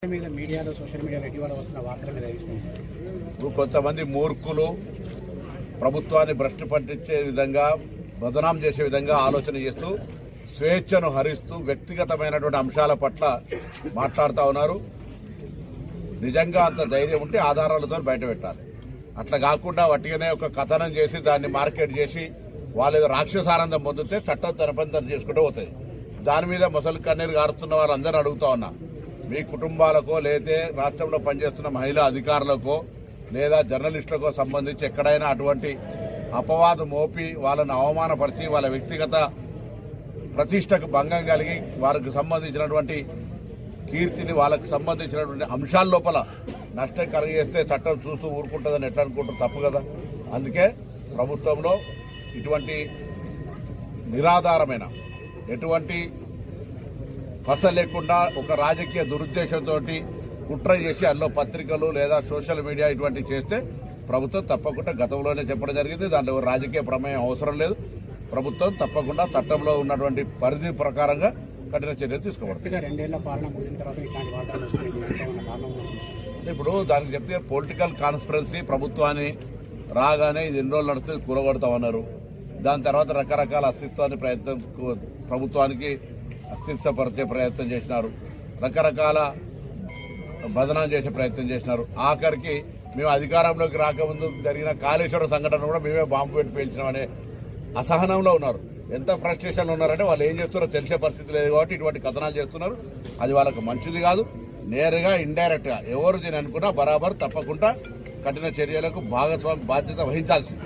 మీద మీడియాలో సోషల్ మీడియాలో ఇటీవల వస్తున్న వార్తల మీద కొంతమంది మూర్ఖులు ప్రభుత్వాన్ని భ్రష్టు పట్టించే విధంగా బదనాం చేసే విధంగా ఆలోచన చేస్తూ స్వేచ్ఛను హరిస్తూ వ్యక్తిగతమైనటువంటి అంశాల పట్ల మాట్లాడుతూ ఉన్నారు. నిజంగా అంత ధైర్యం ఉంటే ఆధారాలతో బయట పెట్టాలి. అట్లా కాకుండా వట్టిగానే ఒక కథనం చేసి దాన్ని మార్కెట్ చేసి వాళ్ళు ఏదో రాక్షసానందం పొందితే చట్టం తన పని తను చేసుకుంటూ పోతుంది. దాని మీద మొసలు కన్నీరు గారుస్తున్న వాళ్ళందరూ అడుగుతా ఉన్నా, మీ కుటుంబాలకో లేదా రాష్ట్రంలో పనిచేస్తున్న మహిళా అధికారులకో లేదా జర్నలిస్టులకో సంబంధించి ఎక్కడైనా అటువంటి అపవాదం మోపి వాళ్ళను అవమానపరిచి వాళ్ళ వ్యక్తిగత ప్రతిష్టకు భంగం కలిగి వారికి సంబంధించినటువంటి కీర్తిని వాళ్ళకు సంబంధించినటువంటి అంశాల లోపల నష్టం కలిగేస్తే చట్టం చూస్తూ ఊరుకుంటుందని ఎట్లా అనుకుంటారు? తప్పు కదా. అందుకే ప్రభుత్వంలో ఇటువంటి నిరాధారమైన ఎటువంటి పస లేకుండా ఒక రాజకీయ దురుద్దేశంతో కుట్ర చేసి అందులో పత్రికలు లేదా సోషల్ మీడియా ఇటువంటివి చేస్తే ప్రభుత్వం తప్పకుండా గతంలోనే చెప్పడం జరిగింది. దాంట్లో రాజకీయ ప్రమేయం అవసరం లేదు. ప్రభుత్వం తప్పకుండా చట్టంలో ఉన్నటువంటి పరిధి ప్రకారంగా కఠిన చర్యలు తీసుకోబడుతుంది. 2 ఏళ్ల పాలన ముగిసిన తర్వాత ఇట్లాంటి వార్తలు వస్తున్నాయి. ఇప్పుడు దానికి చెప్తే పొలిటికల్ కాన్స్పిరెన్సీ ప్రభుత్వాన్ని రాగానే ఇది ఎన్ని రోజులు నడిస్తే కూలగొడతామన్నారు. దాని తర్వాత రకరకాల అస్తిత్వాన్ని ప్రభుత్వానికి అస్తిత్వపరిచే ప్రయత్నం చేసినారు. రకరకాల బదనాం చేసే ప్రయత్నం చేసినారు. ఆఖరికి మేము అధికారంలోకి రాకముందు జరిగిన కాళేశ్వరం సంఘటన కూడా మేమే బాంబు పెట్టి పేల్చినామనే అసహనంలో ఉన్నారు. ఎంత ఫ్రస్ట్రేషన్లో ఉన్నారంటే వాళ్ళు ఏం చేస్తున్నారో తెలిసే పరిస్థితి లేదు కాబట్టి ఇటువంటి కథనాలు చేస్తున్నారు. అది వాళ్ళకు మంచిది కాదు. నేరుగా ఇండైరెక్ట్ గా ఎవరు దీని అనుకున్నా బరాబర్ తప్పకుండా కఠిన చర్యలకు బాధ్యత వహించాల్సింది.